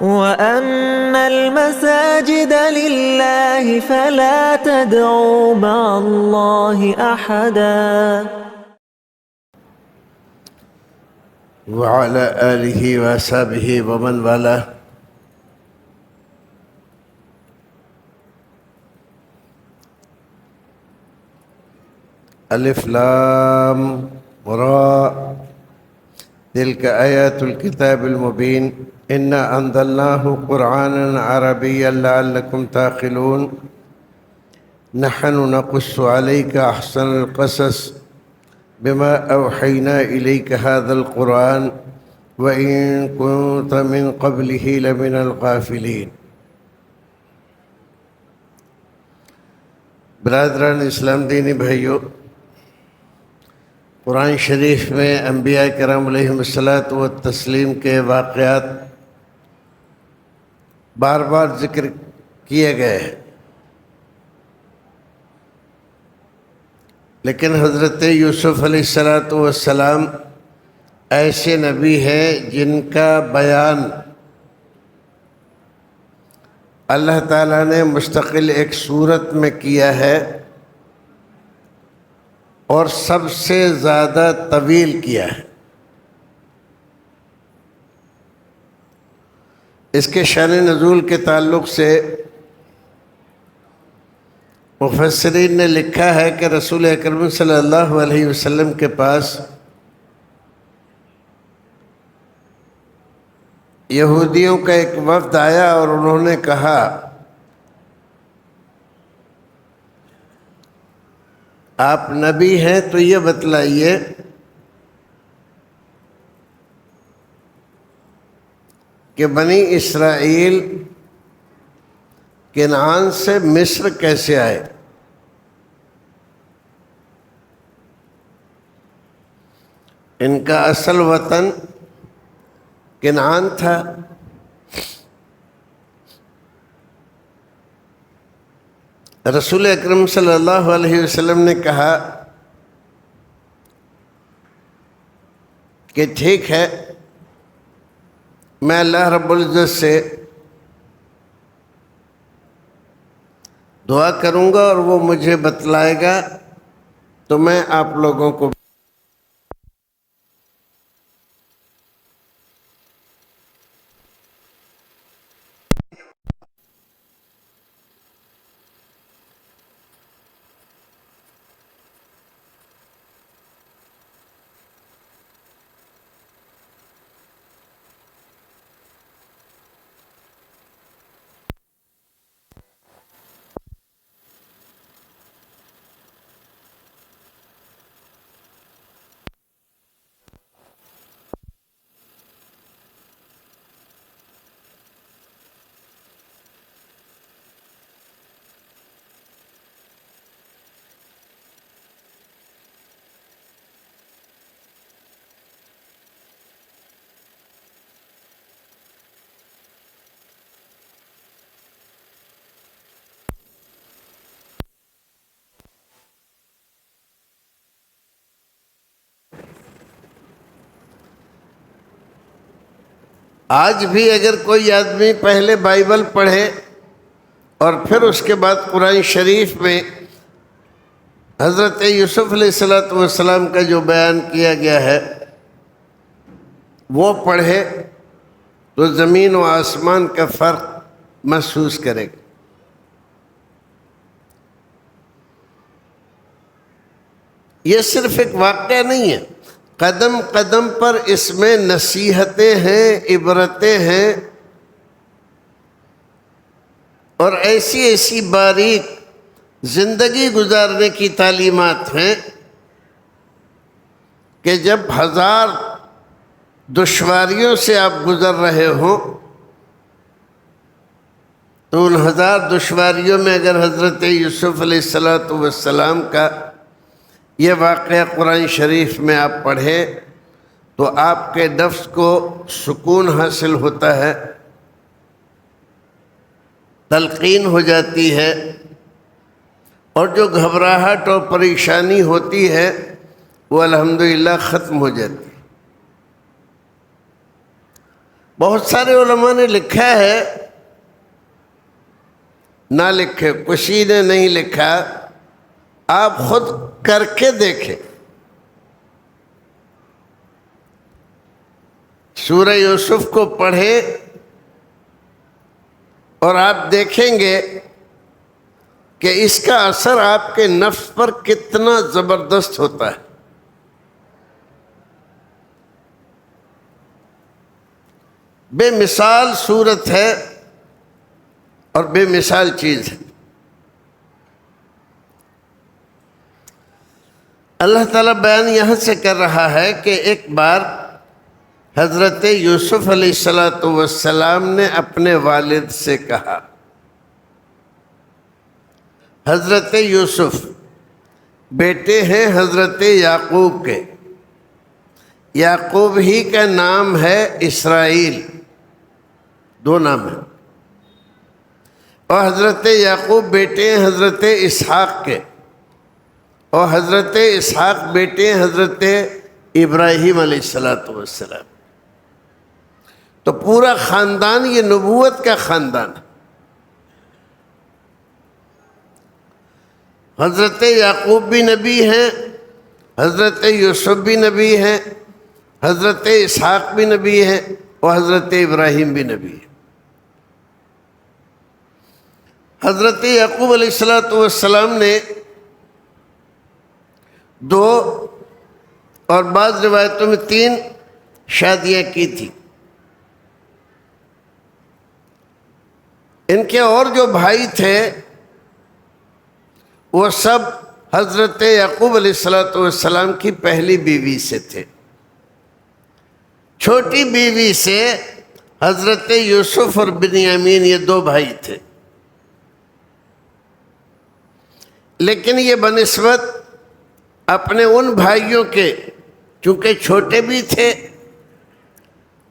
وأن المساجد لله فلا تدعوا مع الله أحدا وعلى آله وصحبه ومن والاه. الف لام را تلك آيات الكتاب المبين إنا أنزلناه قرآنا عربيا لعلكم تعقلون نحن نقص عليك أحسن القصص بما أوحينا إليك هذا القرآن وإن كنت من قبله لمن الغافلين. برادران اسلام دینی بھائیو، قرآن شریف میں انبیاء کرام علیہم الصلاۃ والتسلیم کے واقعات بار بار ذکر کیے گئے ہیں، لیکن حضرت یوسف علیہ الصلاۃ والسلام ایسے نبی ہیں جن کا بیان اللہ تعالیٰ نے مستقل ایک صورت میں کیا ہے اور سب سے زیادہ طویل کیا ہے۔ اس کے شان نزول کے تعلق سے مفسرین نے لکھا ہے کہ رسول اکرم صلی اللہ علیہ وسلم کے پاس یہودیوں کا ایک وفد آیا اور انہوں نے کہا آپ نبی ہیں تو یہ بتلائیے کہ بنی اسرائیل کنعان سے مصر کیسے آئے؟ ان کا اصل وطن کنعان تھا۔ رسول اکرم صلی اللہ علیہ وسلم نے کہا کہ ٹھیک ہے، میں اللہ رب العزت سے دعا کروں گا اور وہ مجھے بتلائے گا تو میں آپ لوگوں کو آج بھی اگر کوئی آدمی پہلے بائبل پڑھے اور پھر اس کے بعد قرآن شریف میں حضرت یوسف علیہ السلام کا جو بیان کیا گیا ہے وہ پڑھے تو زمین و آسمان کا فرق محسوس کرے گا۔ یہ صرف ایک واقعہ نہیں ہے، قدم قدم پر اس میں نصیحتیں ہیں، عبرتیں ہیں اور ایسی ایسی باریک زندگی گزارنے کی تعلیمات ہیں کہ جب ہزار دشواریوں سے آپ گزر رہے ہوں تو ان ہزار دشواریوں میں اگر حضرت یوسف علیہ السلام کا یہ واقعہ قرآن شریف میں آپ پڑھیں تو آپ کے نفس کو سکون حاصل ہوتا ہے، تلقین ہو جاتی ہے، اور جو گھبراہٹ اور پریشانی ہوتی ہے وہ الحمدللہ ختم ہو جاتی ہے۔ بہت سارے علماء نے لکھا ہے، نہ لکھے کسی نے نہیں لکھا، آپ خود کر کے دیکھیں۔ سورہ یوسف کو پڑھیں اور آپ دیکھیں گے کہ اس کا اثر آپ کے نفس پر کتنا زبردست ہوتا ہے۔ بے مثال صورت ہے اور بے مثال چیز ہے۔ اللہ تعالیٰ بیان یہاں سے کر رہا ہے کہ ایک بار حضرت یوسف علیہ السلام نے اپنے والد سے کہا، حضرت یوسف بیٹے ہیں حضرت یعقوب کے، یعقوب ہی کا نام ہے اسرائیل، دو نام ہیں، اور حضرت یعقوب بیٹے ہیں حضرت اسحاق کے، اور حضرت اسحاق بیٹے ہیں حضرت ابراہیم علیہ السلام۔ تو پورا خاندان یہ نبوت کا خاندان ہے۔ حضرت یعقوب بھی نبی ہیں، حضرت یوسف بھی نبی ہیں، حضرت اسحاق بھی نبی ہیں، اور حضرت ابراہیم بھی نبی ہے۔ حضرت یعقوب علیہ السلام نے 2 اور بعض روایتوں میں 3 شادیاں کی تھی۔ ان کے اور جو بھائی تھے وہ سب حضرت یعقوب علیہ السلام کی پہلی بیوی سے تھے۔ چھوٹی بیوی سے حضرت یوسف اور بنیامین یہ 2 بھائی تھے، لیکن یہ بنسبت اپنے ان بھائیوں کے، چونکہ چھوٹے بھی تھے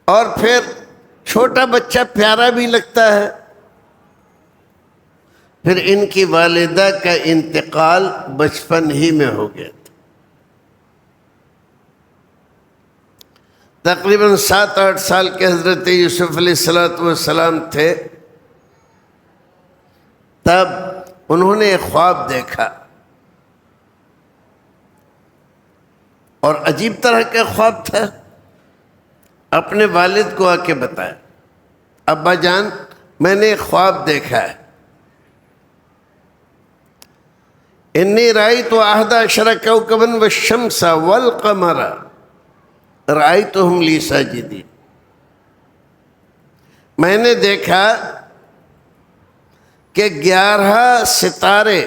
اور پھر چھوٹا بچہ پیارا بھی لگتا ہے، پھر ان کی والدہ کا انتقال بچپن ہی میں ہو گیا تھا۔ تقریباً 7-8 سال کے حضرت یوسف علیہ السلام تھے، تب انہوں نے ایک خواب دیکھا، اور عجیب طرح کا خواب تھا۔ اپنے والد کو آ کے بتایا، ابا جان میں نے ایک خواب دیکھا ہے، انی رأیت 11 کوكبا والشمس والقمر رأیتهم لی ساجدین۔ میں نے دیکھا کہ 11 ستارے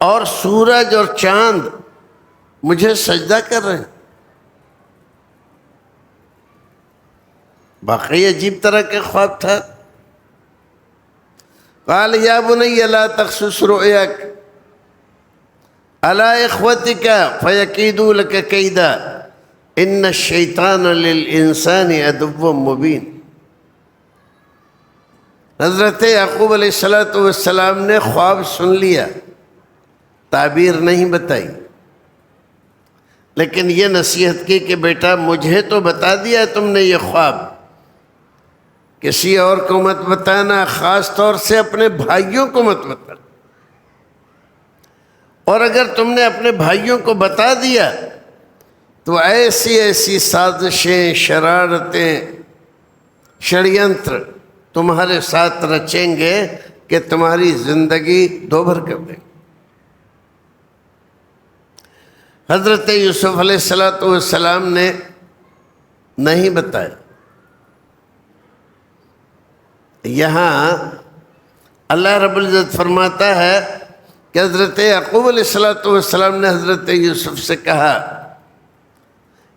اور سورج اور چاند مجھے سجدہ کر رہے ہیں۔ باقی عجیب طرح کا خواب تھا۔ قال یا بنی لا تقصص رؤیاک علی اخوتک فیکیدوا لک کیدا ان الشیطان للانسان عدو مبین۔ حضرت یعقوب علیہ السلام نے خواب سن لیا، تعبیر نہیں بتائی، لیکن یہ نصیحت کی کہ بیٹا مجھے تو بتا دیا تم نے یہ خواب، کسی اور کو مت بتانا، خاص طور سے اپنے بھائیوں کو مت بتانا، اور اگر تم نے اپنے بھائیوں کو بتا دیا تو ایسی ایسی سازشیں، شرارتیں، شڑینتر تمہارے ساتھ رچیں گے کہ تمہاری زندگی دوبھر کر دیں۔ حضرت یوسف علیہ السلام نے نہیں بتایا۔ یہاں اللہ رب العزت فرماتا ہے کہ حضرت یعقوب علیہ السلام نے حضرت یوسف سے کہا،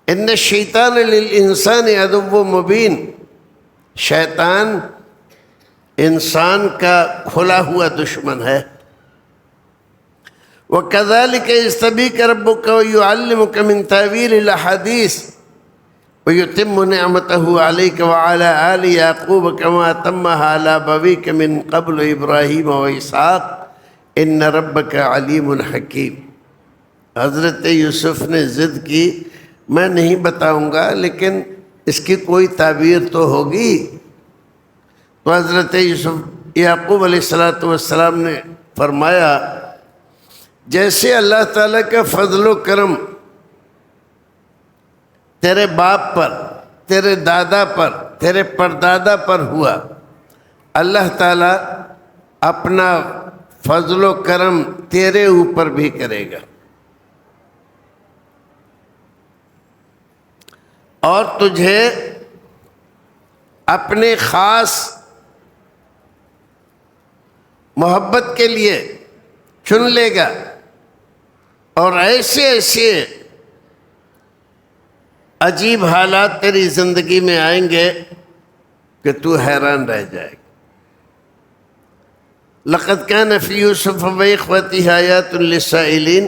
ان الشیطان للانسان عدو مبین، شیطان انسان کا کھلا ہوا دشمن ہے۔ وَكَذَلِكَ يَجْتَبِيكَ رَبُّكَ وَيُعَلِّمُكَ مِن تَأْوِيلِ الْأَحَادِيثِ وَيُتِمُّ نِعْمَتَهُ عَلَيْكَ وَعَلَى آلِ يَعْقُوبَ كَمَا أَتَمَّهَا عَلَى أَبَوَيْكَ مِن قَبْلُ إِبْرَاهِيمَ وَإِسْحَاقَ إِنَّ رَبَّكَ عَلِيمٌ حَكِيمٌ۔ حضرت یوسف نے ضد کی، میں نہیں بتاؤں گا، لیکن اس کی کوئی تعبیر تو ہوگی۔ تو حضرت یعقوب علیہ السلام نے فرمایا جیسے اللہ تعالیٰ کا فضل و کرم تیرے باپ پر، تیرے دادا پر، تیرے پردادا پر ہوا، اللہ تعالیٰ اپنا فضل و کرم تیرے اوپر بھی کرے گا، اور تجھے اپنے خاص محبت کے لیے چن لے گا، اور ایسے ایسے عجیب حالات تیری زندگی میں آئیں گے کہ تو حیران رہ جائے گا۔ لقد كان في يوسف وإخوته آيات للسائلين،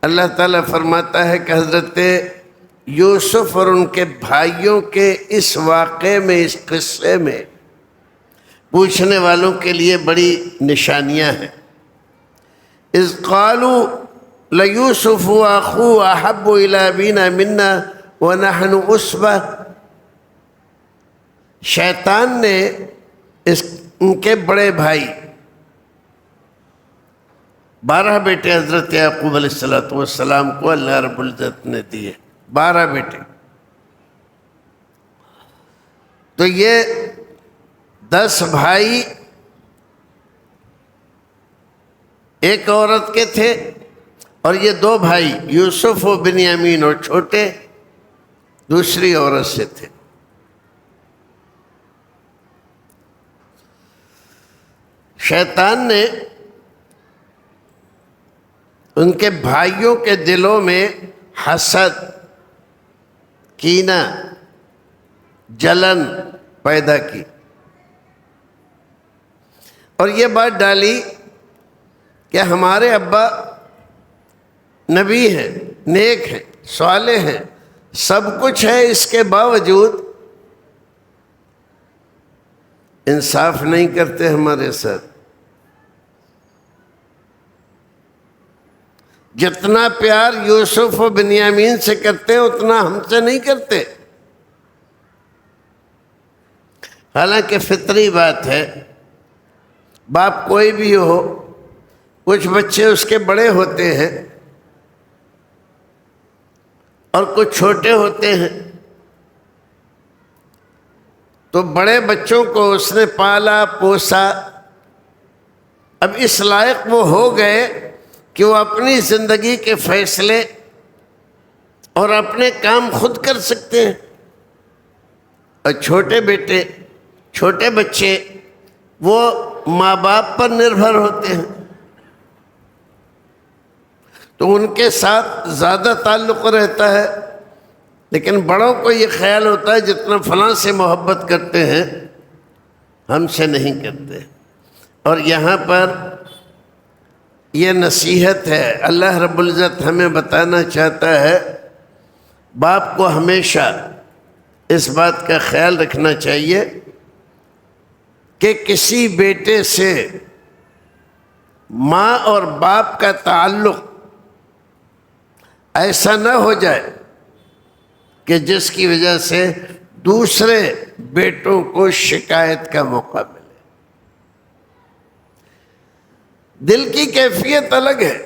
اللہ تعالیٰ فرماتا ہے کہ حضرت یوسف اور ان کے بھائیوں کے اس واقعے میں، اس قصے میں پوچھنے والوں کے لیے بڑی نشانیاں ہیں۔ اذ قالوا لَيُوسُفُ وَأَخُوهُ أَحَبُّ إِلَىٰ أَبِينَا مِنَّا وَنَحْنُ عُصْبَةٌ، شیطان نے ان کے بڑے بھائی، 12 بیٹے حضرت یعقوب علیہ السلام کو اللہ رب العزت نے دیے، 12 بیٹے۔ تو یہ 10 بھائی ایک عورت کے تھے، اور یہ 2 بھائی یوسف و بنیامین اور چھوٹے دوسری عورت سے تھے۔ شیطان نے ان کے بھائیوں کے دلوں میں حسد، کینہ، جلن پیدا کی، اور یہ بات ڈالی کہ ہمارے ابا نبی ہیں، نیک ہیں، صالح ہیں، سب کچھ ہے، اس کے باوجود انصاف نہیں کرتے ہمارے ساتھ، جتنا پیار یوسف و بنیامین سے کرتے ہیں اتنا ہم سے نہیں کرتے۔ حالانکہ فطری بات ہے، باپ کوئی بھی ہو، کچھ بچے اس کے بڑے ہوتے ہیں اور کچھ چھوٹے ہوتے ہیں، تو بڑے بچوں کو اس نے پالا پوسا، اب اس لائق وہ ہو گئے کہ وہ اپنی زندگی کے فیصلے اور اپنے کام خود کر سکتے ہیں، اور چھوٹے بیٹے، چھوٹے بچے وہ ماں باپ پر نربھر ہوتے ہیں، تو ان کے ساتھ زیادہ تعلق رہتا ہے۔ لیکن بڑوں کو یہ خیال ہوتا ہے جتنا فلاں سے محبت کرتے ہیں ہم سے نہیں کرتے۔ اور یہاں پر یہ نصیحت ہے، اللہ رب العزت ہمیں بتانا چاہتا ہے، باپ کو ہمیشہ اس بات کا خیال رکھنا چاہیے کہ کسی بیٹے سے ماں اور باپ کا تعلق ایسا نہ ہو جائے کہ جس کی وجہ سے دوسرے بیٹوں کو شکایت کا موقع ملے۔ دل کی کیفیت الگ ہے،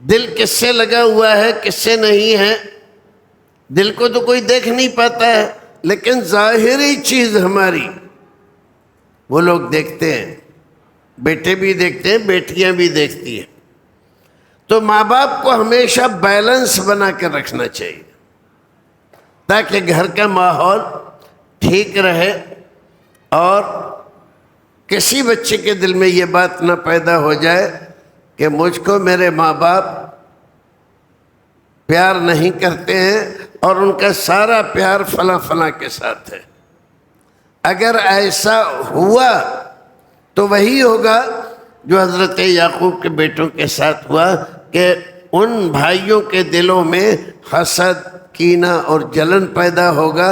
دل کس سے لگا ہوا ہے، کس سے نہیں ہے، دل کو تو کوئی دیکھ نہیں پاتا ہے، لیکن ظاہری چیز ہماری وہ لوگ دیکھتے ہیں، بیٹے بھی دیکھتے ہیں، بیٹیاں بھی دیکھتی ہیں۔ تو ماں باپ کو ہمیشہ بیلنس بنا کر رکھنا چاہیے تاکہ گھر کا ماحول ٹھیک رہے، اور کسی بچے کے دل میں یہ بات نہ پیدا ہو جائے کہ مجھ کو میرے ماں باپ پیار نہیں کرتے ہیں اور ان کا سارا پیار فلاں فلاں کے ساتھ ہے۔ اگر ایسا ہوا تو وہی ہوگا جو حضرت یعقوب کے بیٹوں کے ساتھ ہوا، کہ ان بھائیوں کے دلوں میں حسد، کینہ اور جلن پیدا ہوگا،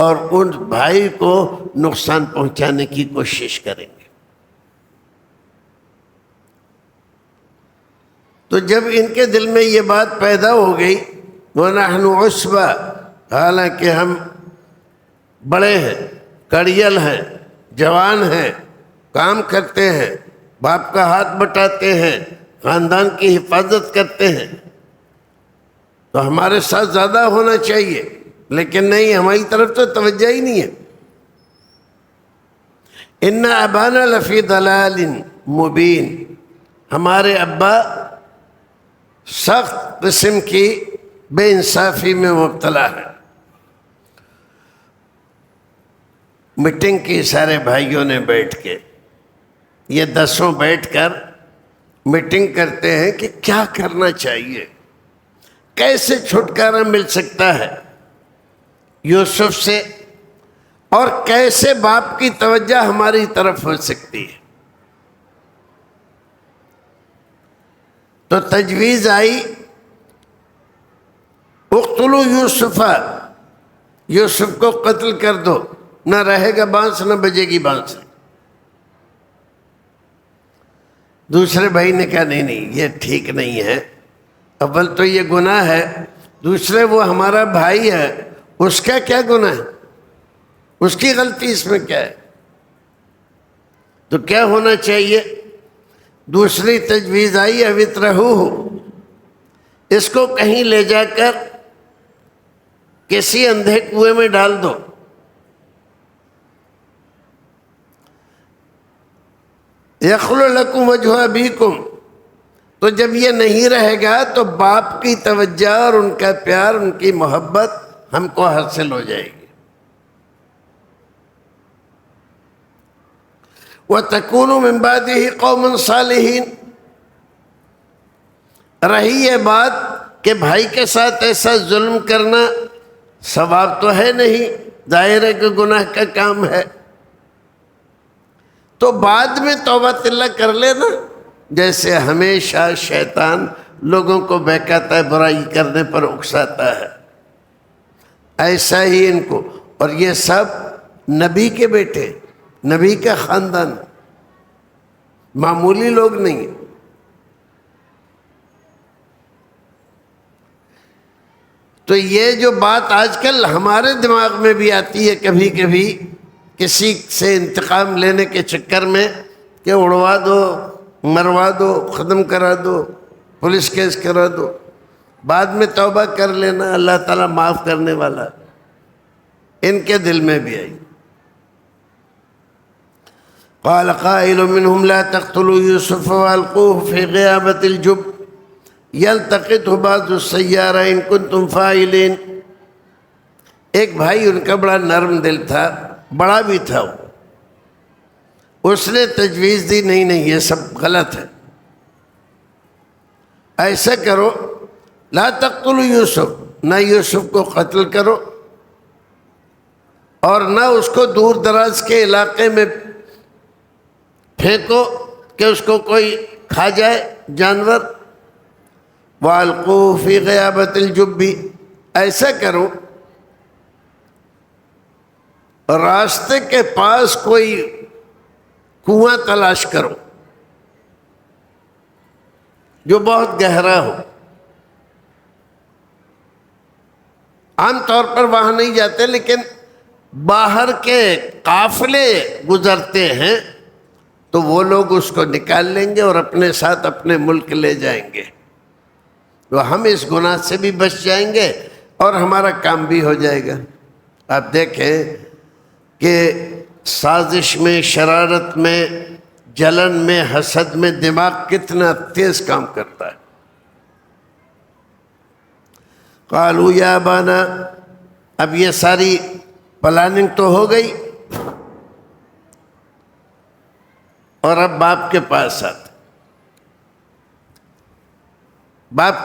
اور ان بھائی کو نقصان پہنچانے کی کوشش کریں گے۔ تو جب ان کے دل میں یہ بات پیدا ہو گئی، وَنَحْنُ عُصْبَةٌ، حالانکہ ہم بڑے ہیں، کڑیل ہیں، جوان ہیں، کام کرتے ہیں، باپ کا ہاتھ بٹاتے ہیں، خاندان کی حفاظت کرتے ہیں، تو ہمارے ساتھ زیادہ ہونا چاہیے، لیکن نہیں، ہماری طرف تو توجہ ہی نہیں ہے۔ ان ابانا لفی ضلال مبین، ہمارے ابا سخت قسم کی بے انصافی میں مبتلا ہے۔ میٹنگ کی سارے بھائیوں نے بیٹھ کے، یہ 10 بیٹھ کر میٹنگ کرتے ہیں کہ کیا کرنا چاہیے، کیسے چھٹکارا مل سکتا ہے یوسف سے، اور کیسے باپ کی توجہ ہماری طرف ہو سکتی ہے۔ تو تجویز آئی اقتلوا یوسف، یوسف کو قتل کر دو، نہ رہے گا بانس نہ بجے گی بانس۔ دوسرے بھائی نے کہا نہیں نہیں، یہ ٹھیک نہیں ہے، اول تو یہ گناہ ہے، دوسرے وہ ہمارا بھائی ہے، اس کا کیا گناہ ہے، اس کی غلطی اس میں کیا ہے؟ تو کیا ہونا چاہیے؟ دوسری تجویز آئی اوِطرحوہ، اس کو کہیں لے جا کر کسی اندھے کنویں میں ڈال دو۔ یخلو لکم وجہ ابیکم، تو جب یہ نہیں رہے گا تو باپ کی توجہ اور ان کا پیار، ان کی محبت ہم کو حاصل ہو جائے گی۔ وَتَكُونُوا مِن بَعْدِهِ قَوْمًا صَالِحِينَ، رہی یہ بات کہ بھائی کے ساتھ ایسا ظلم کرنا ثواب تو ہے نہیں، ظاہر ہے کہ گناہ کا کام ہے، تو بعد میں توبہ اللہ کر لینا۔ جیسے ہمیشہ شیطان لوگوں کو بہکاتا ہے، برائی کرنے پر اکساتا ہے، ایسا ہی ان کو، اور یہ سب نبی کے بیٹے، نبی کا خاندان، معمولی لوگ نہیں ہیں۔ تو یہ جو بات آج کل ہمارے دماغ میں بھی آتی ہے کبھی کبھی، کسی سے انتقام لینے کے چکر میں، کہ اڑوا دو، مروا دو، ختم کرا دو، پولیس کیس کرا دو، بعد میں توبہ کر لینا، اللہ تعالیٰ معاف کرنے والا، ان کے دل میں بھی آئی۔ قال قائل منهم لا تقتلوا يوسف والقوه في غيابة الجب يلتقطه بعض السيارة إن كنتم فاعلين، ایک بھائی ان کا بڑا نرم دل تھا، بڑا بھی تھا، اس نے تجویز دی نہیں نہیں یہ سب غلط ہے، ایسا کرو لا تقتلوا یوسف، نہ یوسف کو قتل کرو اور نہ اس کو دور دراز کے علاقے میں پھینکو کہ اس کو کوئی کھا جائے جانور۔ وَأَلْقُوهُ فِي غِيَابَةِ الْجُبِّ، ایسا کرو راستے کے پاس کوئی کنواں تلاش کرو جو بہت گہرا ہو۔ عام طور پر وہاں نہیں جاتے، لیکن باہر کے قافلے گزرتے ہیں تو وہ لوگ اس کو نکال لیں گے اور اپنے ساتھ اپنے ملک لے جائیں گے، تو ہم اس گناہ سے بھی بچ جائیں گے اور ہمارا کام بھی ہو جائے گا۔ آپ دیکھیں کہ سازش میں، شرارت میں، جلن میں، حسد میں دماغ کتنا تیز کام کرتا ہے۔ قالوا یا ابانا، اب یہ ساری پلاننگ تو ہو گئی، اور اب باپ کے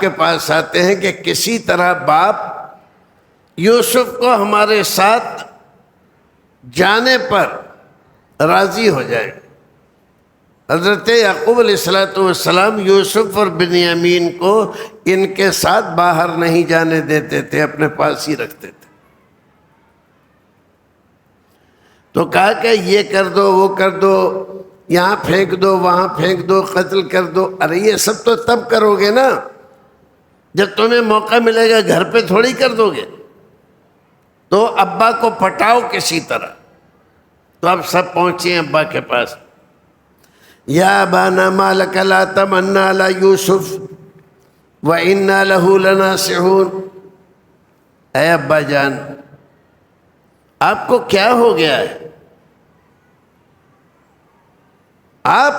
پاس آتے ہیں کہ کسی طرح باپ یوسف کو ہمارے ساتھ جانے پر راضی ہو جائے۔ حضرت یعقوب علیہ السلام یوسف اور بنیامین کو ان کے ساتھ باہر نہیں جانے دیتے تھے، اپنے پاس ہی رکھتے تھے۔ تو کہا کہ یہ کر دو، وہ کر دو، یہاں پھینک دو، وہاں پھینک دو، قتل کر دو۔ ارے یہ سب تو تب کرو گے نا جب تمہیں موقع ملے گا، گھر پہ تھوڑی کر دو گے۔ تو ابا کو پٹاؤ کسی طرح. تو اب سب پہنچے ہیں ابا کے پاس. یا ابانا ما لک لا تمنا علی یوسف وَإِنَّا لَهُ لَنَاصِحُونَ. اے ابا جان، آپ کو کیا ہو گیا ہے؟ آپ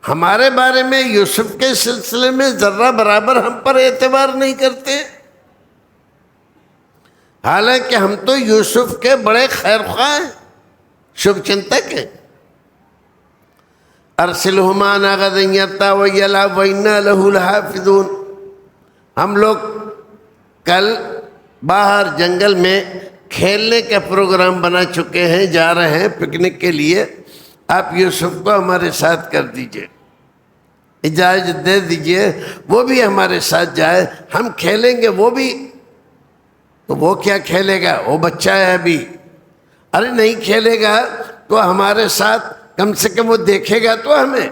ہمارے بارے میں یوسف کے سلسلے میں ذرہ برابر ہم پر اعتبار نہیں کرتے، حالانکہ ہم تو یوسف کے بڑے خیر خواہ ہیں، شبھ چنتک ہیں. ارسلہ معنا غدا یرتع ویلعب وإنا لہ لحافظون. ہم لوگ کل باہر جنگل میں کھیلنے کا پروگرام بنا چکے ہیں، جا رہے ہیں پکنک کے لیے. آپ یوسف کو ہمارے ساتھ کر دیجئے، اجازت دے دیجئے، وہ بھی ہمارے ساتھ جائے، ہم کھیلیں گے. وہ بھی تو وہ کیا کھیلے گا، وہ بچہ ہے ابھی. ارے نہیں کھیلے گا تو ہمارے ساتھ کم سے کم وہ دیکھے گا تو ہمیں.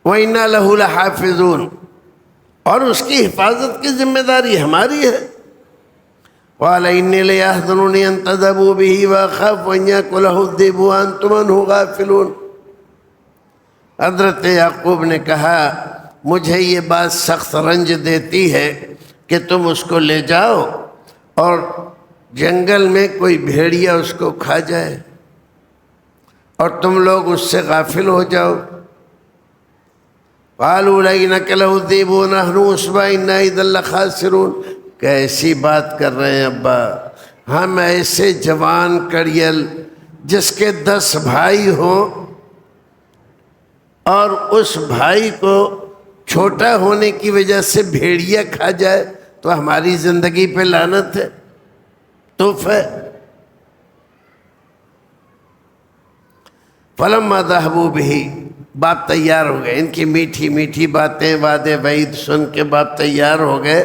وَإِنَّا لَهُ لَحَافِظُونَ. اور اس کی حفاظت کی ذمہ داری ہماری ہے. قَالَ إِنِّي لَيَحْزُنُنِي أَن تَذْهَبُوا بِهِ وَأَخَافُ أَن يَأْكُلَهُ الذِّئْبُ وَأَنْتُمْ عَنْهُ غَافِلُونَ. حضرت یعقوب نے کہا مجھے یہ بات سخت رنج دیتی ہے کہ تم اس کو لے جاؤ اور جنگل میں کوئی بھیڑیا اس کو کھا جائے اور تم لوگ اس سے غافل ہو جاؤ. قَالُوا لَئِنْ أَكَلَهُ الذِّئْبُ وَنَحْنُ عُصْبَةٌ إِنَّا إِذًا لَخَاسِرُونَ. کیسی بات کر رہے ہیں ابا، ہم ایسے جوان کڑیل جس کے 10 بھائی ہوں اور اس بھائی کو چھوٹا ہونے کی وجہ سے بھیڑیا کھا جائے تو ہماری زندگی پہ لعنت ہے، توف ہے. فَلَمَّا ذَهَبُوا بِهِ. باپ تیار ہو گئے، ان کی میٹھی میٹھی باتیں وعدے وعید سن کے باپ تیار ہو گئے.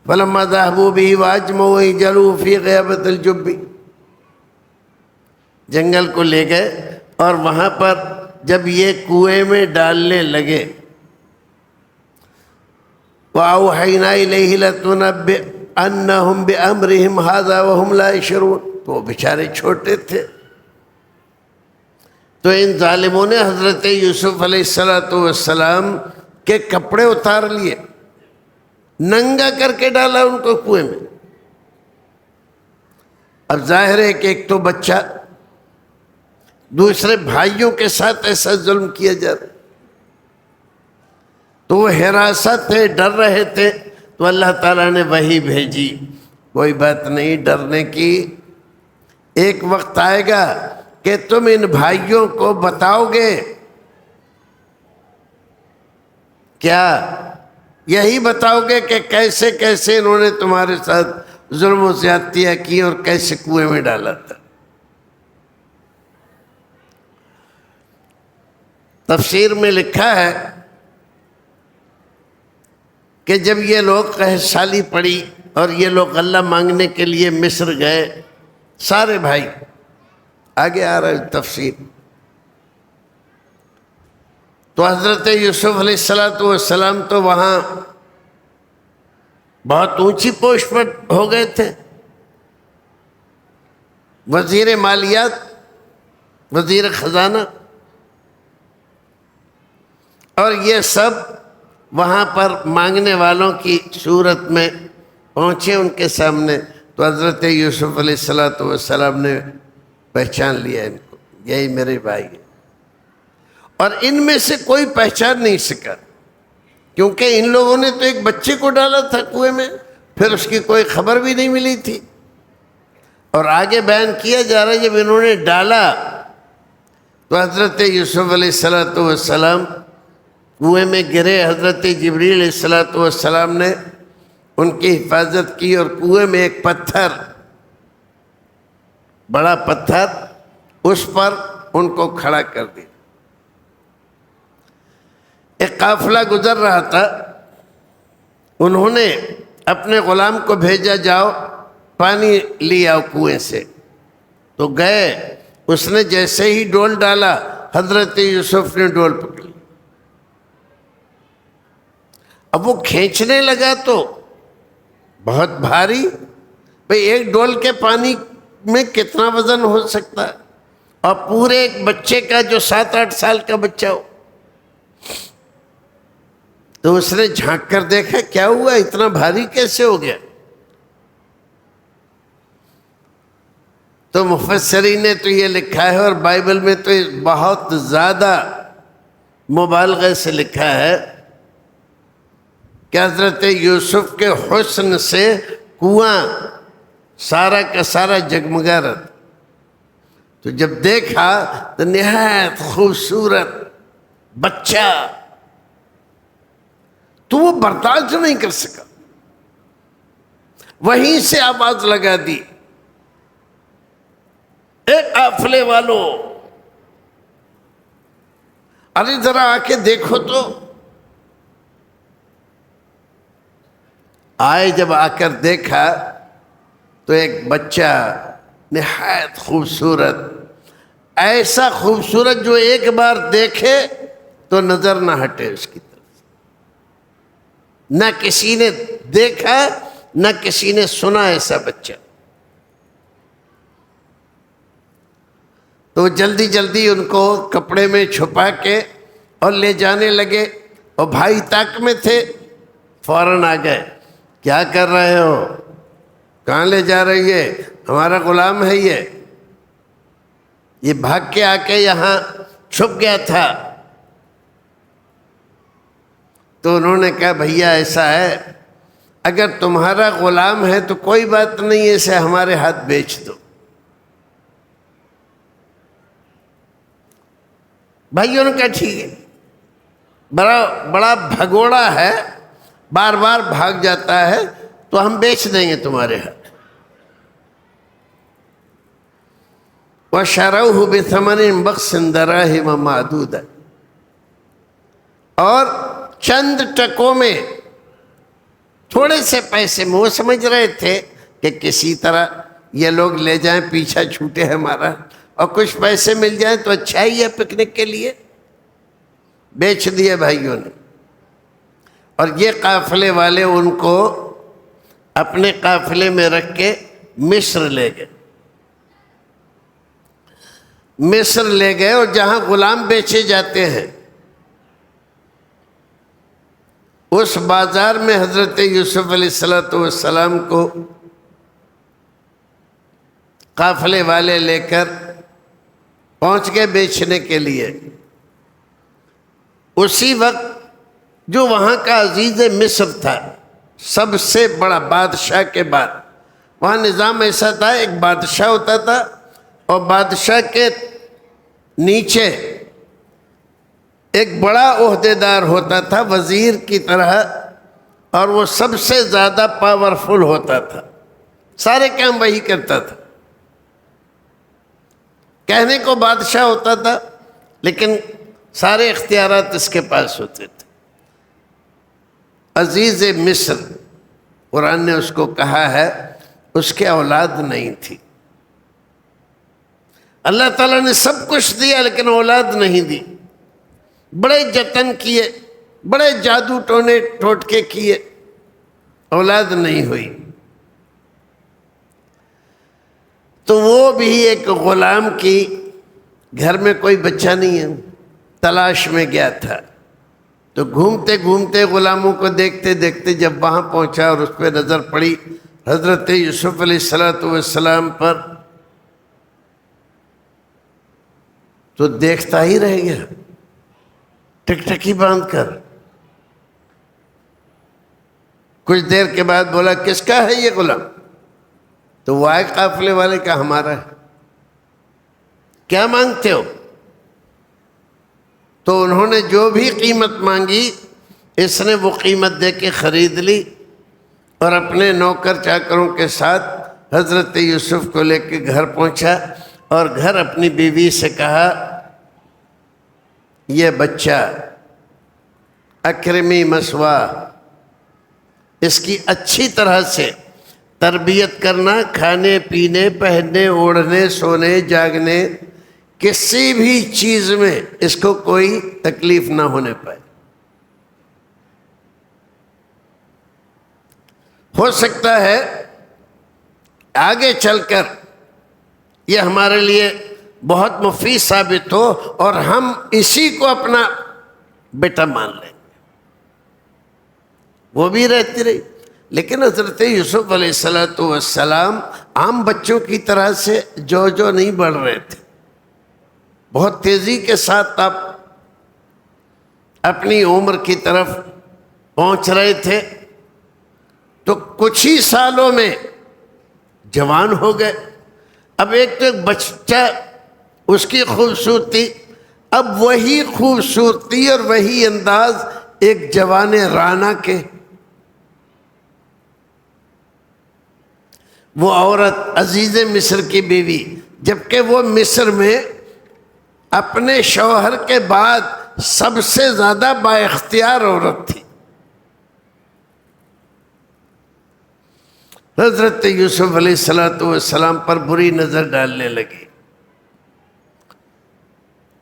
فَلَمَّا ذَهَبُوا بِهِ وَأَجْمَعُوا أَن يَجْعَلُوهُ فِي غِيَابَةِ الْجُبِّ. جنگل کو لے گئے اور وہاں پر جب یہ کنویں میں ڈالنے لگے وَأَوْحَيْنَا إِلَيْهِ لَتُنَبِّئَنَّهُمْ بِأَمْرِهِمْ هَذَا وَهُمْ لَا يَشْعُرُونَ. تو وہ بیچارے چھوٹے تھے. تو ان ظالموں نے حضرت یوسف علیہ السلام کے کپڑے اتار لیے، ننگا کر کے ڈالا ان کو کنویں میں. اب ظاہر ہے کہ ایک تو بچہ، دوسرے بھائیوں کے ساتھ ایسا ظلم کیا جاتا. تو وہ حراست تھے، ڈر رہے تھے. تو اللہ تعالیٰ نے وحی بھیجی، کوئی بات نہیں ڈرنے کی، ایک وقت آئے گا کہ تم ان بھائیوں کو بتاؤ گے. کیا یہی بتاؤ گے کہ کیسے کیسے انہوں نے تمہارے ساتھ ظلم و زیادتیاں کی اور کیسے کنویں میں ڈالا تھا. تفسیر میں لکھا ہے کہ جب یہ لوگ قحط سالی پڑی اور یہ لوگ غلہ مانگنے کے لیے مصر گئے، سارے بھائی، آگے آ رہا ہے تفسیر. تو حضرت یوسف علیہ السلام تو وہاں بہت اونچی پوسٹ پر ہو گئے تھے، وزیر مالیات، وزیر خزانہ، اور یہ سب وہاں پر مانگنے والوں کی صورت میں پہنچے ان کے سامنے. تو حضرت یوسف علیہ السلام نے پہچان لیا ان کو، یہی میرے بھائی ہیں. اور ان میں سے کوئی پہچان نہیں سکا، کیونکہ ان لوگوں نے تو ایک بچے کو ڈالا تھا کنویں میں، پھر اس کی کوئی خبر بھی نہیں ملی تھی. اور آگے بیان کیا جا رہا ہے جب انہوں نے ڈالا تو حضرت یوسف علیہ السلام کنویں میں گرے. حضرت جبریل علیہ السلام نے ان کی حفاظت کی اور کنویں میں ایک پتھر، بڑا پتھر، اس پر ان کو کھڑا کر دیا. ایک قافلہ گزر رہا تھا، انہوں نے اپنے غلام کو بھیجا جاؤ پانی لے آؤ کنویں سے. تو گئے، اس نے جیسے ہی ڈول ڈالا حضرت یوسف نے ڈول پکڑی. اب وہ کھینچنے لگا تو بہت بھاری، بھئی ایک ڈول کے پانی میں کتنا وزن ہو سکتا ہے، اور پورے ایک بچے کا جو 7-8 سال کا بچہ ہو. تو اس نے جھانک کر دیکھا کیا ہوا، اتنا بھاری کیسے ہو گیا. تو مفسرین نے تو یہ لکھا ہے، اور بائبل میں تو بہت زیادہ مبالغے سے لکھا ہے کہ حضرت یوسف کے حسن سے کنواں سارا کا سارا جگمگا رہا. تو جب دیکھا تو نہایت خوبصورت بچہ، تو وہ برداشت نہیں کر سکا، وہیں سے آواز لگا دی، اے قافلے والو، ارے ذرا آ کے دیکھو تو. آئے، جب آ کر دیکھا تو ایک بچہ نہایت خوبصورت، ایسا خوبصورت جو ایک بار دیکھے تو نظر نہ ہٹے اس کی طرف. نہ کسی نے دیکھا نہ کسی نے سنا ایسا بچہ. تو جلدی جلدی ان کو کپڑے میں چھپا کے اور لے جانے لگے، اور بھائی طاق میں تھے، فوراً آ گئے، کیا کر رہے ہو، کہاں لے جا رہی ہے، ہمارا غلام ہے یہ بھاگ کے آ کے یہاں چھپ گیا تھا. تو انہوں نے کہا بھیا ایسا ہے، اگر تمہارا غلام ہے تو کوئی بات نہیں، اسے ہمارے ہاتھ بیچ دو. بھائیوں نے کہا ٹھیک ہے، بڑا بھگوڑا ہے، بار بار بھاگ جاتا ہے، تو ہم بیچ دیں گے تمہارے ہاتھ. وَشَرَوْهُ بِثَمَنٍ بَخْسٍ دَرَاهِمَ مَعْدُودَةٍ، اور چند ٹکوں میں، تھوڑے سے پیسے میں، وہ سمجھ رہے تھے کہ کسی طرح یہ لوگ لے جائیں، پیچھا چھوٹے ہمارا، اور کچھ پیسے مل جائیں تو اچھا ہی ہے پکنک کے لیے. بیچ دیے بھائیوں نے. اور یہ قافلے والے ان کو اپنے قافلے میں رکھ کے مصر لے گئے. مصر لے گئے، اور جہاں غلام بیچے جاتے ہیں اس بازار میں حضرت یوسف علیہ السلام کو قافلے والے لے کر پہنچ گئے بیچنے کے لیے. اسی وقت جو وہاں کا عزیز مصر تھا، سب سے بڑا بادشاہ کے بعد، وہاں نظام ایسا تھا، ایک بادشاہ ہوتا تھا، اور بادشاہ کے نیچے ایک بڑا عہدیدار ہوتا تھا وزیر کی طرح، اور وہ سب سے زیادہ پاورفل ہوتا تھا، سارے کام وہی کرتا تھا. کہنے کو بادشاہ ہوتا تھا لیکن سارے اختیارات اس کے پاس ہوتے تھے. عزیز مصر، قرآن نے اس کو کہا ہے اس کے اولاد نہیں تھی. اللہ تعالیٰ نے سب کچھ دیا لیکن اولاد نہیں دی. بڑے جتن کیے، بڑے جادو ٹونے ٹوٹکے کیے، اولاد نہیں ہوئی. تو وہ بھی ایک غلام کی، گھر میں کوئی بچہ نہیں ہے، تلاش میں گیا تھا. تو گھومتے گھومتے غلاموں کو دیکھتے دیکھتے جب وہاں پہنچا اور اس پہ نظر پڑی حضرت یوسف علیہ السلام پر، تو دیکھتا ہی رہ گیا ٹکٹکی باندھ کر. کچھ دیر کے بعد بولا کس کا ہے یہ غلام؟ تو وہ آئے قافلے والے کا، ہمارا ہے. کیا مانگتے ہو؟ تو انہوں نے جو بھی قیمت مانگی اس نے وہ قیمت دے کے خرید لی، اور اپنے نوکر چاکروں کے ساتھ حضرت یوسف کو لے کے گھر پہنچا، اور گھر اپنی بیوی سے کہا یہ بچہ اکرمی مسوا، اس کی اچھی طرح سے تربیت کرنا، کھانے پینے پہننے اوڑھنے سونے جاگنے کسی بھی چیز میں اس کو کوئی تکلیف نہ ہونے پائے. ہو سکتا ہے آگے چل کر یہ ہمارے لیے بہت مفید ثابت ہو اور ہم اسی کو اپنا بیٹا مان لیں. وہ بھی رہتی رہی. لیکن حضرت یوسف علیہ السلام عام بچوں کی طرح سے جو نہیں بڑھ رہے تھے. بہت تیزی کے ساتھ آپ اپنی عمر کی طرف پہنچ رہے تھے. تو کچھ ہی سالوں میں جوان ہو گئے. اب ایک تو ایک بچہ، اس کی خوبصورتی، اب وہی خوبصورتی اور وہی انداز ایک جوان رانا کے. وہ عورت عزیز مصر کی بیوی، جبکہ وہ مصر میں اپنے شوہر کے بعد سب سے زیادہ با اختیار عورت تھی. حضرت یوسف علیہ السلام پر بری نظر ڈالنے لگی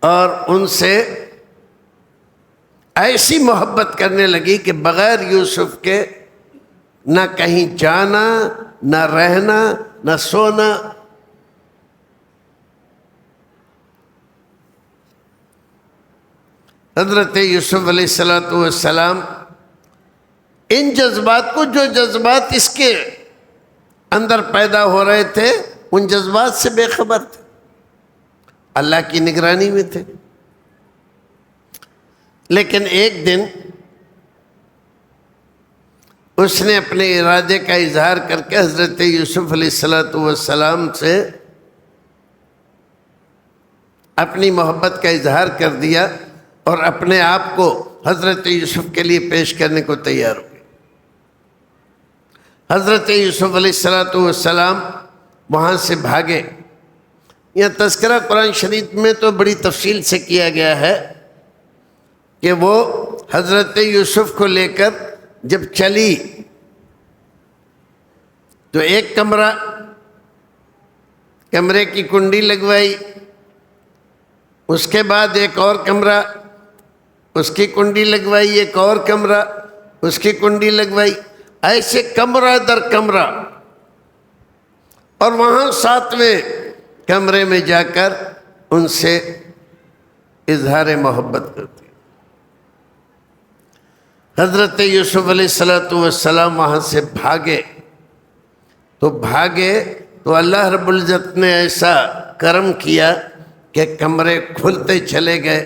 اور ان سے ایسی محبت کرنے لگی کہ بغیر یوسف کے نہ کہیں جانا، نہ رہنا، نہ سونا. حضرت یوسف علیہ السلام ان جذبات کو، جو جذبات اس کے اندر پیدا ہو رہے تھے، ان جذبات سے بے خبر تھے. اللہ کی نگرانی میں تھے. لیکن ایک دن اس نے اپنے ارادے کا اظہار کر کے حضرت یوسف علیہ السلام سے اپنی محبت کا اظہار کر دیا اور اپنے آپ کو حضرت یوسف کے لیے پیش کرنے کو تیار ہو گئے. حضرت یوسف علیہ السلام وہاں سے بھاگے. یہ تذکرہ قرآن شریف میں تو بڑی تفصیل سے کیا گیا ہے کہ وہ حضرت یوسف کو لے کر جب چلی تو ایک کمرے کی کنڈی لگوائی، اس کے بعد ایک اور کمرہ، اس کی کنڈی لگوائی، ایک اور کمرہ، اس کی کنڈی لگوائی، ایسے کمرہ در کمرہ. اور وہاں 7ویں کمرے میں جا کر ان سے اظہار محبت کرتی. حضرت یوسف علیہ السلام وہاں سے بھاگے تو اللہ رب العزت نے ایسا کرم کیا کہ کمرے کھلتے چلے گئے.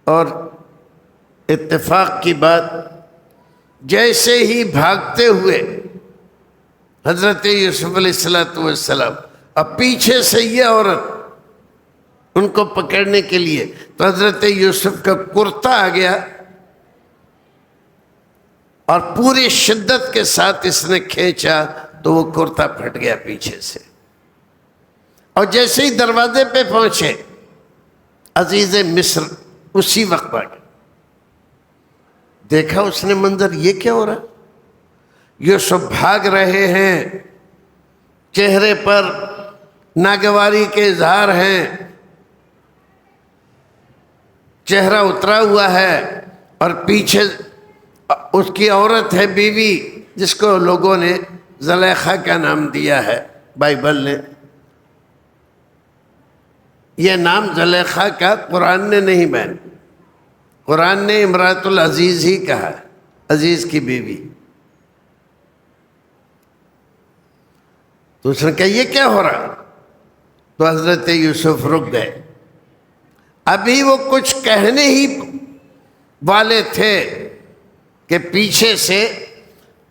اور اتفاق کی بات، جیسے ہی بھاگتے ہوئے حضرت یوسف علیہ السلام اب پیچھے سے یہ عورت ان کو پکڑنے کے لیے، تو حضرت یوسف کا کرتا آ گیا اور پوری شدت کے ساتھ اس نے کھینچا تو وہ کرتا پھٹ گیا پیچھے سے. اور جیسے ہی دروازے پہ پہنچے عزیز مصر اسی وقت آ گیا. دیکھا اس نے منظر، یہ کیا ہو رہا؟ یوسف بھاگ رہے ہیں، چہرے پر ناگواری کے اظہار ہیں، چہرہ اترا ہوا ہے، اور پیچھے اس کی عورت ہے، بیوی، جس کو لوگوں نے زلیخا کا نام دیا ہے. بائبل نے یہ نام زلیخا کا قرآن نے نہیں بیان، قرآن نے امرأۃ العزیز ہی کہا، عزیز کی بیوی. تو اس نے کہا یہ کیا ہو رہا؟ تو حضرت یوسف رک گئے. ابھی وہ کچھ کہنے ہی والے تھے کہ پیچھے سے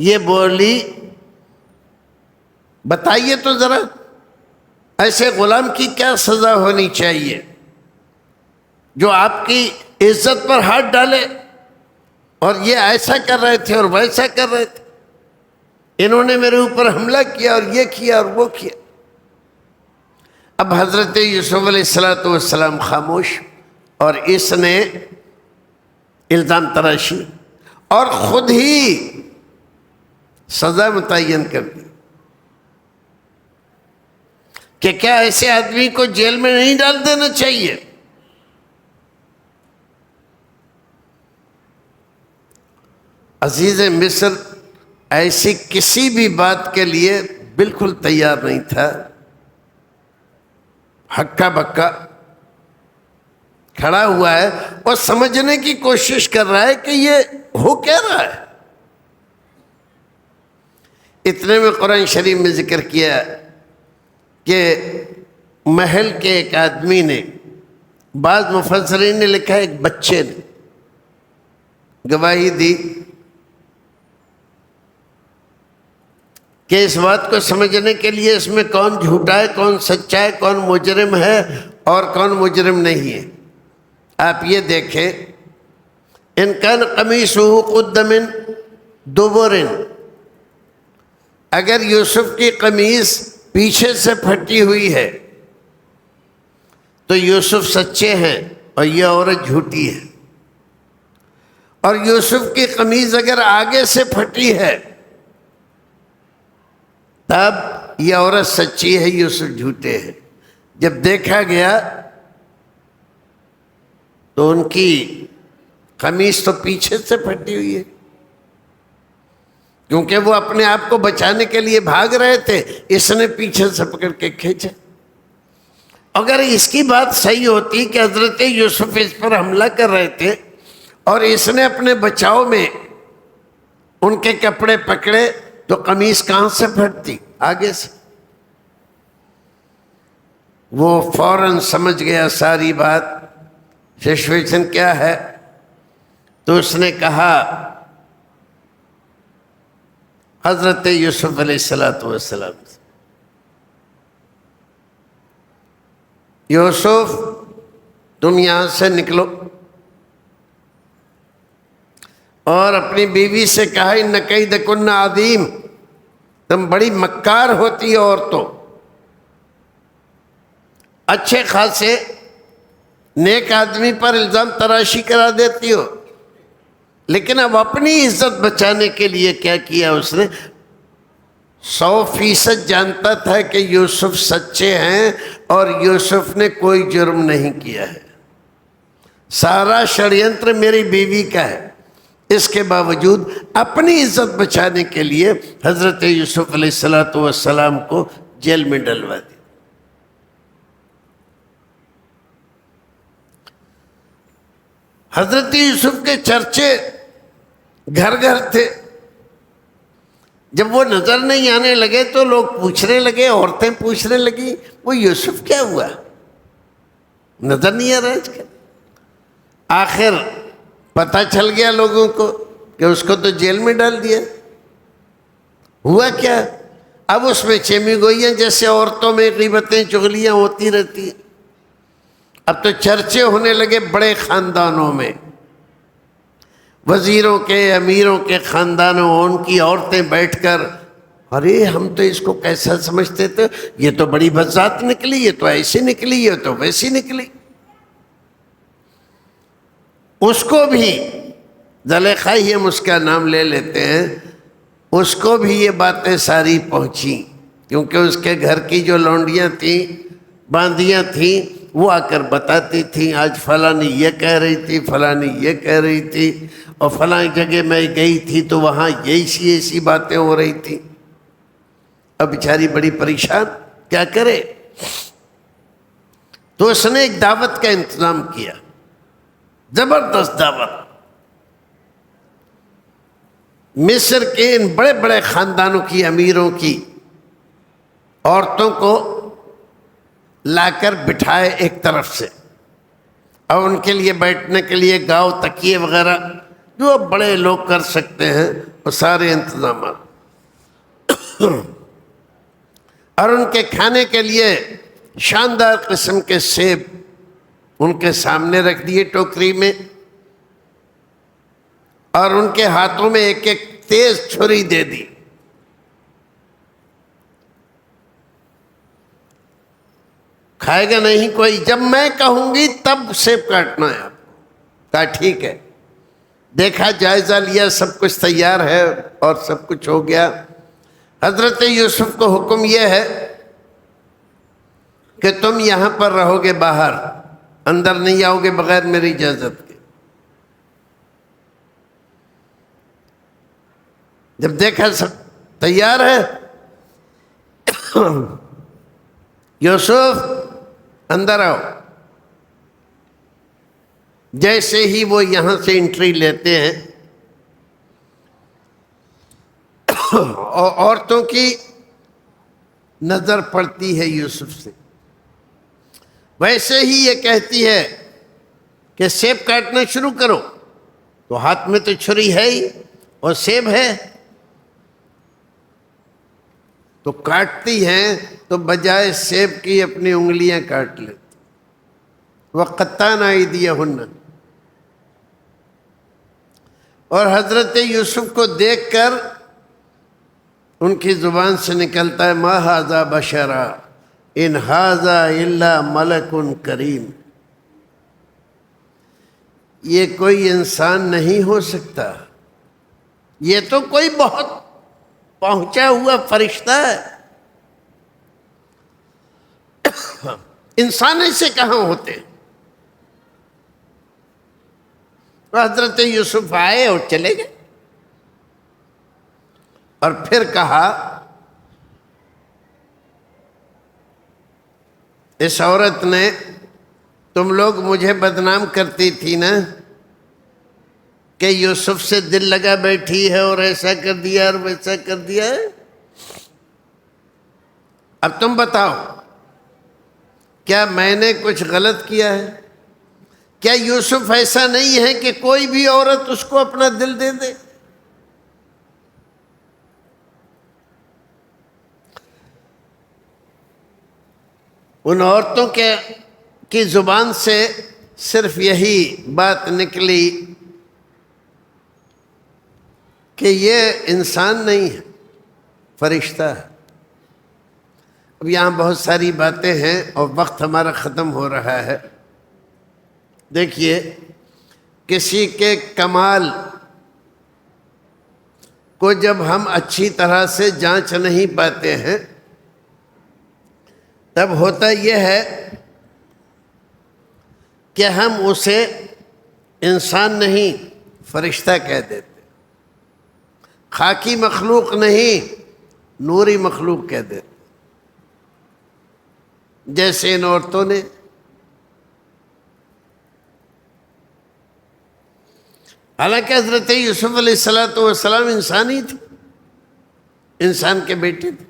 یہ بولی، بتائیے تو ذرا ایسے غلام کی کیا سزا ہونی چاہیے جو آپ کی عزت پر ہاتھ ڈالے؟ اور یہ ایسا کر رہے تھے اور ویسا کر رہے تھے، انہوں نے میرے اوپر حملہ کیا اور یہ کیا اور وہ کیا. اب حضرت یوسف علیہ السلام خاموش، اور اس نے الزام تراشی اور خود ہی سزا متعین کر دی کہ کیا ایسے آدمی کو جیل میں نہیں ڈال دینا چاہیے؟ عزیز مصر ایسی کسی بھی بات کے لیے بالکل تیار نہیں تھا، ہکا بکا کھڑا ہوا ہے اور سمجھنے کی کوشش کر رہا ہے کہ یہ ہو کیا رہا ہے۔ اتنے میں قرآن شریف میں ذکر کیا کہ محل کے ایک آدمی نے، بعض مفسرین نے لکھا ہے ایک بچے نے گواہی دی کہ اس بات کو سمجھنے کے لیے اس میں کون جھوٹا ہے، کون سچا ہے، کون مجرم ہے اور کون مجرم نہیں ہے۔ آپ یہ دیکھیں، ان کان قمیصہ قد من دبر، اگر یوسف کی قمیص پیچھے سے پھٹی ہوئی ہے تو یوسف سچے ہیں اور یہ عورت جھوٹی ہے، اور یوسف کی قمیص اگر آگے سے پھٹی ہے تب یہ عورت سچی ہے، یوسف جھوٹے ہیں۔ جب دیکھا گیا تو ان کی قمیص تو پیچھے سے پھٹی ہوئی ہے، کیونکہ وہ اپنے آپ کو بچانے کے لیے بھاگ رہے تھے، اس نے پیچھے سے پکڑ کے کھینچا۔ اگر اس کی بات صحیح ہوتی کہ حضرت یوسف اس پر حملہ کر رہے تھے اور اس نے اپنے بچاؤ میں ان کے کپڑے پکڑے، تو قمیص کہاں سے پھٹتی؟ آگے سے۔ وہ فوراً سمجھ گیا ساری بات، سچویشن کیا ہے، تو اس نے کہا حضرت یوسف علیہ السلام سے، یوسف تم یہاں سے نکلو، اور اپنی بیوی سے کہا ان کیدکن عظیم، تم بڑی مکار ہوتی ہو عورتوں، اچھے خاصے نیک آدمی پر الزام تراشی کرا دیتی ہو، لیکن اب اپنی عزت بچانے کے لیے کیا کیا اس نے؟ 100% جانتا تھا کہ یوسف سچے ہیں اور یوسف نے کوئی جرم نہیں کیا ہے، سارا شڑینتر میری بیوی کا ہے، اس کے باوجود اپنی عزت بچانے کے لیے حضرت یوسف علیہ السلام کو جیل میں ڈلوا دی۔ حضرت یوسف کے چرچے گھر گھر تھے، جب وہ نظر نہیں آنے لگے تو لوگ پوچھنے لگے، عورتیں پوچھنے لگی وہ یوسف کیا ہوا، نظر نہیں آ رہا آج کل۔ آخر پتہ چل گیا لوگوں کو کہ اس کو تو جیل میں ڈال دیا۔ ہوا کیا؟ اب اس میں چیمی گوئیاں جیسے عورتوں میں غیبتیں چغلیاں ہوتی رہتی، اب تو چرچے ہونے لگے بڑے خاندانوں میں، وزیروں کے، امیروں کے خاندانوں، ان کی عورتیں بیٹھ کر، ارے ہم تو اس کو کیسا سمجھتے تھے، یہ تو بڑی بذات نکلی، یہ تو ایسی نکلی، یہ تو ویسی نکلی۔ اس کو بھی زلیخا ہی ہم اس کا نام لے لیتے ہیں، اس کو بھی یہ باتیں ساری پہنچیں، کیونکہ اس کے گھر کی جو لونڈیاں تھیں، باندیاں تھیں، وہ آ کر بتاتی تھیں آج فلانی یہ کہہ رہی تھی، فلانی یہ کہہ رہی تھی، اور فلاں جگہ میں گئی تھی تو وہاں ایسی باتیں ہو رہی تھیں۔ اب بیچاری بڑی پریشان، کیا کرے؟ تو اس نے ایک دعوت کا انتظام کیا، زبردست دعوت۔ مصر کے ان بڑے بڑے خاندانوں کی، امیروں کی عورتوں کو لا کر بٹھائے ایک طرف سے، اور ان کے لیے بیٹھنے کے لیے گاؤ، تکیے وغیرہ جو بڑے لوگ کر سکتے ہیں وہ سارے انتظامات، اور ان کے کھانے کے لیے شاندار قسم کے سیب ان کے سامنے رکھ دیے ٹوکری میں، اور ان کے ہاتھوں میں ایک ایک تیز چھری دے دی۔ کھائے گا نہیں کوئی، جب میں کہوں گی تب سیب کاٹنا ہے آپ کو۔ کہا ٹھیک ہے، دیکھا، جائزہ لیا، سب کچھ تیار ہے اور سب کچھ ہو گیا۔ حضرت یوسف کو حکم یہ ہے کہ تم یہاں پر رہو گے، باہر، اندر نہیں آؤ گے بغیر میری اجازت کے۔ جب دیکھا سب تیار ہے، یوسف اندر آؤ۔ جیسے ہی وہ یہاں سے انٹری لیتے ہیں اور عورتوں کی نظر پڑتی ہے یوسف سے، ویسے ہی یہ کہتی ہے کہ سیب کاٹنا شروع کرو، تو ہاتھ میں تو چھری ہے ہی اور سیب ہے، تو کاٹتی ہیں تو بجائے سیب کی اپنی انگلیاں کاٹ لیتی۔ وَقَطَّعْنَ أَيْدِيَهُنَّ، اور حضرت یوسف کو دیکھ کر ان کی زبان سے نکلتا ہے مَا هَذَا بَشَرًا إِنْ هَذَا إِلَّا مَلَكٌ کریم، یہ کوئی انسان نہیں ہو سکتا، یہ تو کوئی بہت پہنچا ہوا فرشتہ ہے، انسان ایسے کہاں ہوتے؟ حضرت یوسف آئے اور چلے گئے، اور پھر کہا اس عورت نے، تم لوگ مجھے بدنام کرتی تھی نا کہ یوسف سے دل لگا بیٹھی ہے اور ایسا کر دیا اور ویسا کر دیا ہے، اب تم بتاؤ کیا میں نے کچھ غلط کیا ہے؟ کیا یوسف ایسا نہیں ہے کہ کوئی بھی عورت اس کو اپنا دل دے دے؟ ان عورتوں کی زبان سے صرف یہی بات نکلی کہ یہ انسان نہیں ہے، فرشتہ ہے۔ اب یہاں بہت ساری باتیں ہیں اور وقت ہمارا ختم ہو رہا ہے۔ دیکھیے، کسی کے کمال کو جب ہم اچھی طرح سے جانچ نہیں پاتے ہیں تب ہوتا یہ ہے کہ ہم اسے انسان نہیں فرشتہ کہہ دیتے، خاکی مخلوق نہیں نوری مخلوق کہہ دیتے، جیسے ان عورتوں نے۔ حالانکہ حضرت یوسف علیہ السلام انسان ہی تھے، انسان کے بیٹے تھے۔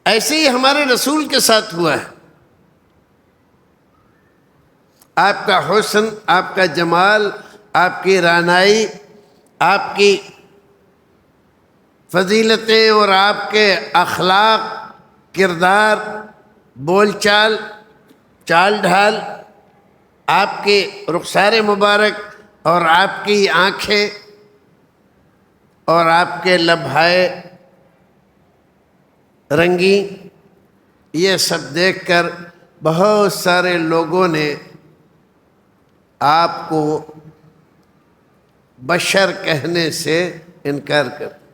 ایسے ہی ہمارے رسول کے ساتھ ہوا ہے۔ آپ کا حسن، آپ کا جمال، آپ کی رعنائی، آپ کی فضیلتیں اور آپ کے اخلاق، کردار، بول چال، چال ڈھال، آپ کے رخسار مبارک اور آپ کی آنکھیں اور آپ کے لبھائے رنگی، یہ سب دیکھ کر بہت سارے لوگوں نے آپ کو بشر کہنے سے انکار کر دیا۔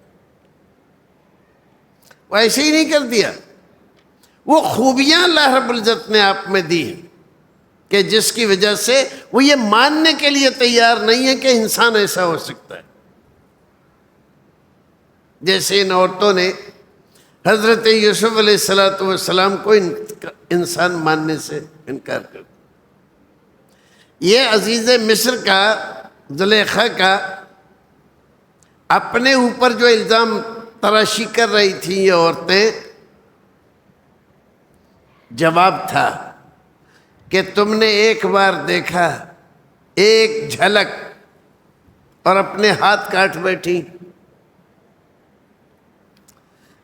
وہ ایسے ہی نہیں کر دیا، وہ خوبیاں اللہ رب العزت نے آپ میں دی ہیں کہ جس کی وجہ سے وہ یہ ماننے کے لیے تیار نہیں ہے کہ انسان ایسا ہو سکتا ہے۔ جیسے ان عورتوں نے حضرت یوسف علیہ السلام کو انسان ماننے سے انکار کر دیا۔ یہ عزیز مصر کا، زلیخا کا، اپنے اوپر جو الزام تراشی کر رہی تھیں یہ عورتیں، جواب تھا کہ تم نے ایک بار دیکھا، ایک جھلک، اور اپنے ہاتھ کاٹ بیٹھی،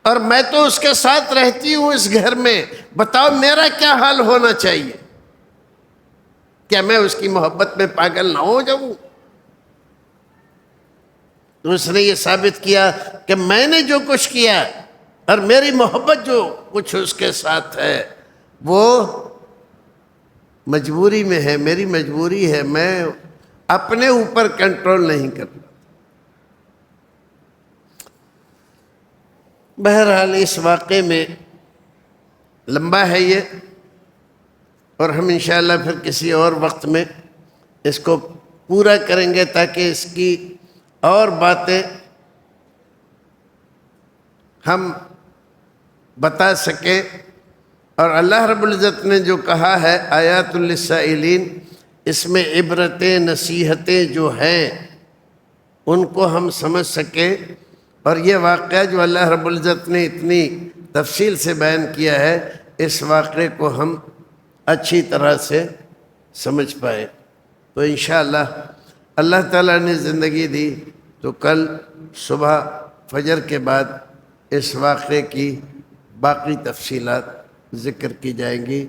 اور میں تو اس کے ساتھ رہتی ہوں اس گھر میں، بتاؤ میرا کیا حال ہونا چاہیے؟ کیا میں اس کی محبت میں پاگل نہ ہو جاؤں؟ تو اس نے یہ ثابت کیا کہ میں نے جو کچھ کیا اور میری محبت جو کچھ اس کے ساتھ ہے وہ مجبوری میں ہے، میری مجبوری ہے، میں اپنے اوپر کنٹرول نہیں کر پاتا۔ بہرحال اس واقعے میں لمبا ہے یہ، اور ہم انشاءاللہ پھر کسی اور وقت میں اس کو پورا کریں گے تاکہ اس کی اور باتیں ہم بتا سکیں، اور اللہ رب العزت نے جو کہا ہے آیات للسائلین، اس میں عبرتیں نصیحتیں جو ہیں ان کو ہم سمجھ سکیں، اور یہ واقعہ جو اللہ رب العزت نے اتنی تفصیل سے بیان کیا ہے، اس واقعے کو ہم اچھی طرح سے سمجھ پائے۔ تو انشاءاللہ اللہ تعالیٰ نے زندگی دی تو کل صبح فجر کے بعد اس واقعے کی باقی تفصیلات ذکر کی جائیں گی۔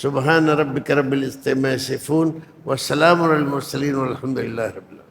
سبحان ربک رب العزت عما یصفون والسلام علی المرسلین والحمد للہ رب العالمین۔